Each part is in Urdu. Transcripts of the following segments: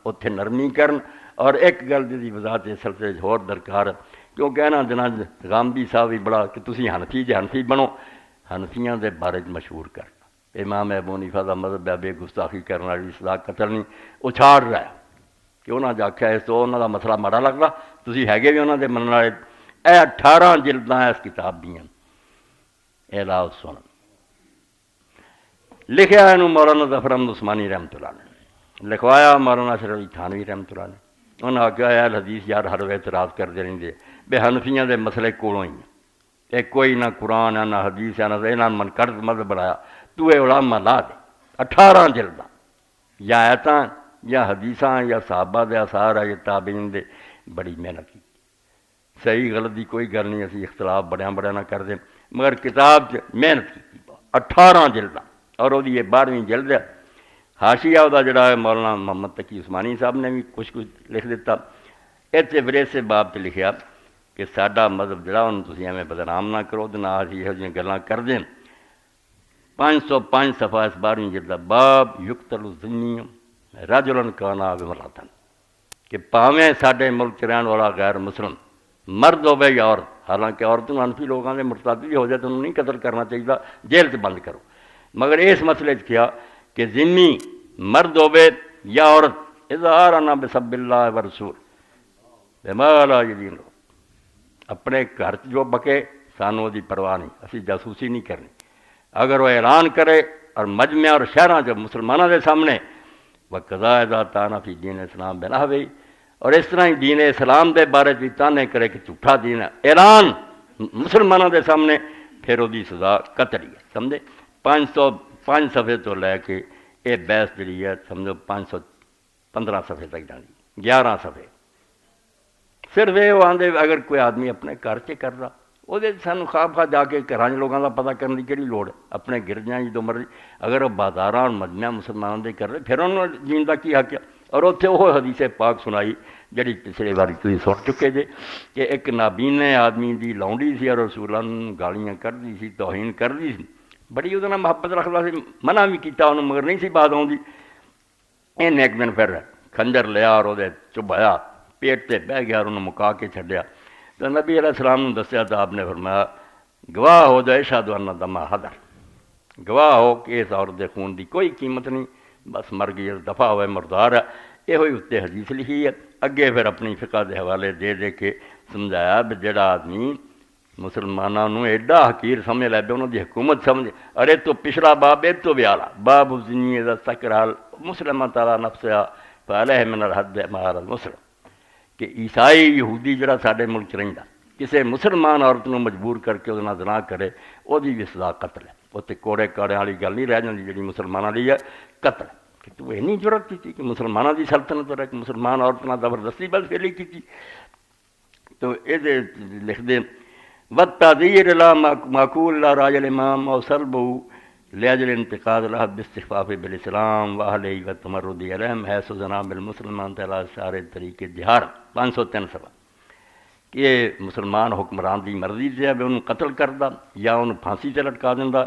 اتنے نرمی کرن۔ اور ایک گل جی وضاحت اس سلسلے ہور درکار، کیونکہ انہاں دناں غامدی صاحب بھی بڑا کہ تسی حنفی جے حنفی بنو، حنفیاں دے بارے مشہور کر امام ابو حنیفہ دا مذہب ہے بے گستاخی کرنے والی سزا قتل نہیں، اچھاڑ رہا ہے کہ انہاں نے آخیا اس تو انہاں دا مسئلہ ماڑا لگتا، تسی ہے بھی انہاں دے منن والے۔ اے 18 جلداں اس کتاب دیاں، اے لاؤ سن، لکھیا انہوں مولانا ظفر احمد عثمانی رحمۃ اللہ نے، لکھوایا مولانا اشرف علی تھانوی رحمۃ اللہ نے۔ انہوں نے آخیا اہل حدیث یار ہر وقت اعتراض کرتے رہتے بے حنفیاں دے مسئلے کولوں ہی ہیں، یہ کوئی نہ قرآن ہے نہ حدیث ہے، نہ انہاں من کرد مذہب بنایا، تو اے علماء لا دے 18 جلداں یا آیتاں یا حدیثاں یا صحابہ دے آثار ہے یا تابعین دے، بڑی محنت کی۔ صحیح غلط دی کوئی گل نہیں، اسی اختلاف بڑیاں بڑیاں نہ کر دیں، مگر کتاب محنت کی 18 جلداں، اور وہ یہ 12ویں جلد ہے۔ حاشیہ دا جڑا ہے مولانا محمد تقی عثمانی صاحب نے بھی کچھ لکھ دیتا، اتنے وریس سے باب تے لکھیا کہ ساڈا مذہب جڑا انہوں تسی ایویں بدنام نہ کرو تے نہ یہو جہاں گلاں کر دیں۔ 505 صفحہ اس 12ویں جلد ہے، باب یقتل الزنی رجلا کان او امرأۃ، کہ پاویں ساڈے ملک رہن والا غیر مسلم مرد ہوے یا عورت، حالانکہ عورتوں انفی لوگوں کے مرتد بھی ہو جائے تو انہوں نہیں قتل کرنا چاہیے، جیل سے بند کرو، مگر اس مسئلے کیا کہ ذمی مرد ہوے یا عورت اظہارنا بسب اللہ و رسول بما لا یدین، اپنے گھر جو بکے سانوں دی پرواہ نہیں، اسی جاسوسی نہیں کرنی، اگر وہ اعلان کرے اور مجمع اور شہراں جو مسلمانوں کے سامنے وقضاء اذا طعن فی دین اسلام بنحوی، اور اس طرح ہی دین اسلام دے بارے بھی تانے کرے کہ جھوٹا دین ہے، اعلان مسلمانوں کے سامنے، پھر وہ سزا قتل ہی ہے، سمجھے۔ 505 صفحے تو لے کے یہ بحث جڑی ہے سمجھو 515 صفحے تک جانی، 11 صفحے صرف یہ آدھے اگر کوئی آدمی اپنے گھر سے کر رہا وہ سانو خواہ خواہ جا کے گھر لوگوں کا پتہ کرنے کی کہڑی لوڑ ہے، اپنے گرجیاں جدو مرضی، اگر وہ بازاراں اور مجمع مسلمانوں دے کر رہے پھر انہوں نے جین کا کی حق ہے۔ اور اتنے وہ حدیث پاک سنائی جڑی پچھلے باری تھی سن چکے جے کہ ایک نابینے آدمی دی لونڈی سی اور رسولاں گالیاں کردی سی، توہین کردی سی، بڑی وہ محبت رکھتا سی، منع بھی کیتا انہوں مگر نہیں سی بات آؤندی۔ انہیں ایک دن پھر خنجر لیا اور وہ چبھایا پیٹ تے بہ گیا اور انہوں مکا کے چھڈیا، تو نبی علیہ السلام نے دسیا تو آپ نے فرمایا گواہ ہو جائے اشہد ان دمہ حدر، گواہ ہو کہ اس عورت دے خون دی کوئی قیمت نہیں، بس مر گئی دفع ہوئے مردار ہے۔ یہ ہوئی اتنے حدیث لکھی ہے، اگے پھر اپنی فقہ دے حوالے دے دے کے سمجھایا بھی جڑا آدمی مسلمانوں ایڈا حقیر سمجھ لے بے انہوں دی حکومت سمجھ، ارے تو پچھلا باب ایک تو بھی آلہ باب الزنی اذا استکرہ مسلمہ تعالی نفسہ فعلیہ من الحد مہار المسلم، کہ عیسائی یہودی جڑا ساڈے ملک رہندا کسے مسلمان عورت نو مجبور کر کے وہ زنا کرے وہ بھی سزا قتل ہے، اتنے کوڑے کاڑے والی گل نہیں رہ جاتی جی مسلمانوں کی ہے قتل، کہ تو اینی ضرورت کی کہ مسلمانوں کی سلطنت پر ایک مسلمان عورت نہ زبردستی بس فیلی کی، تو یہ لکھ دیں والتعذیر لا معقول لا راج الامام او سلبہ لاجل انتقاد لها باستخفاف بالاسلام واہلہ والتمرد علیہم حیث زنا بالمسلمان تعالی سارے طریقے جہار 503 صفحہ کہ یہ مسلمان حکمران دی مرضی سے انہوں قتل کردا یا انہوں پھانسی تے لٹکا دیندا،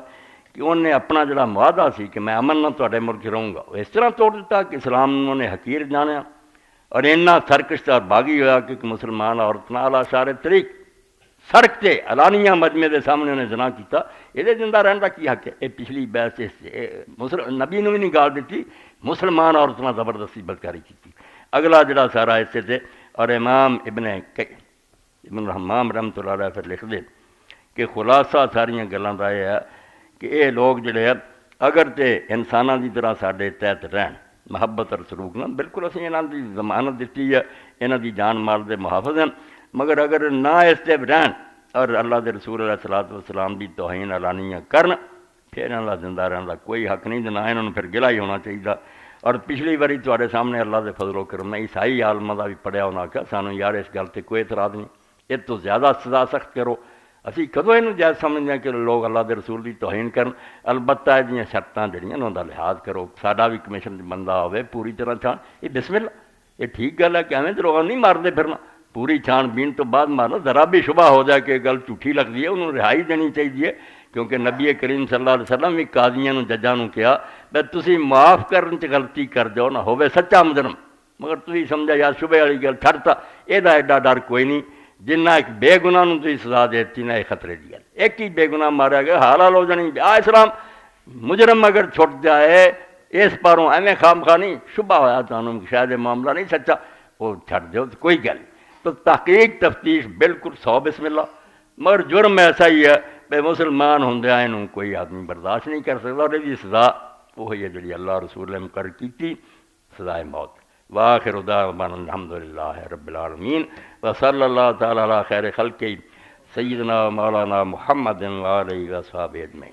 کہ انہوں نے اپنا جڑا معاہدہ سی کہ میں امن نہ تواڈے ملک رہوں گا وہ اس طرح توڑ دیتا کہ اسلام انہوں نے حقیر جانیا، اور اتنا سرکش اور باغی ہوا کہ مسلمان عورت نال سارے طریق سڑک تے علانیہ مجمع دے سامنے انہیں زنا کیتا، یہ زندہ رہن کا کی حق ہے؟ یہ پچھلی بحث نبی نے بھی نہیں گال دیتی، مسلمان عورت نہ زبردستی بدکاری کی۔ اگلا جڑا سارا اسے تھے، اور امام ابن الحمام رحمۃ اللہ علیہ پھر لکھ دے کہ خلاصہ ساریاں گلاں دا یہ ہے کہ یہ لوگ جڑے ہیں اگر تے انساناں دی طرح ساڈے تحت رہن محبت اور سلوک نہ، بالکل اسی انہاں دی ضمانت دیتی ہے، انہاں دی جان مال دے محافظ ہیں، مگر اگر نہ اس تے رہن اور اللہ دے رسول علیہ الصلوۃ والسلام دی توہین اعلانیہ کرن، پھر انہاں دا زندہ رہن دا کوئی حق نہیں، نہ انہاں نوں پھر گلہ ہی ہونا چاہیے۔ اور پچھلی باری تواڈے سامنے اللہ دے فضل و کرم میں عیسائی عالماں دا بھی پڑھیا ہونا کہ سانوں یار اس گل تے کوئی اعتراض نہیں، اس تو زیادہ سزا سخت کرو، اسی کدوں یہ جائز سمجھتے ہیں کہ لوگ اللہ دے رسول دی توہین کرن، البتہ یہ شرطاں جڑیاں انہاں دا لحاظ کرو، ساڈا بھی کمیشن بندہ ہوئے پوری طرح چھان، یہ بسم اللہ، یہ ٹھیک گل ہے کہ ایویں لوگوں نہیں مارتے پھرنا، پوری چھان بین تو بعد مارنا، ذرا بھی شبہ ہو جائے کہ گل جھوٹھی لگتی ہے انہوں رہائی دینی چاہیے، کیونکہ نبی کریم صلی اللہ علیہ وسلم بھی قاضیاں ججاں نوں کہا بھئی تسی معاف کرن چ غلطی کر جاؤ نہ ہوے سچا مجرم، مگر تھی سمجھا یار شبے والی گل چھڑتا یہ ایڈا ڈر کوئی نہیں جنہ ایک بے گناہ نوں تھی سزا دیتی نہ خطرے دی گل ایک ہی بے گناہ ماریا گیا حلال ہو جانی آ اسلام مجرم اگر چھٹ جائے اس پاروں ایویں خام خواہ نہیں شبہ ہوا تمہیں شاید معاملہ نہیں سچا وہ چھڑ دو کوئی گل تو تحقیق تفتیش بالکل 100 بسم اللہ مگر جرم ایسا ہی ہے بے مسلمان ہوندے انہوں کوئی آدمی برداشت نہیں کر سکتا اور یہ سزا وہی ہے جڑی اللہ رسول نے مقرر کی تھی سزائے موت وآخر دعوانا الحمدللہ رب العالمین وصلی اللہ تعالی علی خیر خلقہ سیدنا مولانا محمد وآلہ وصحبہ اجمعین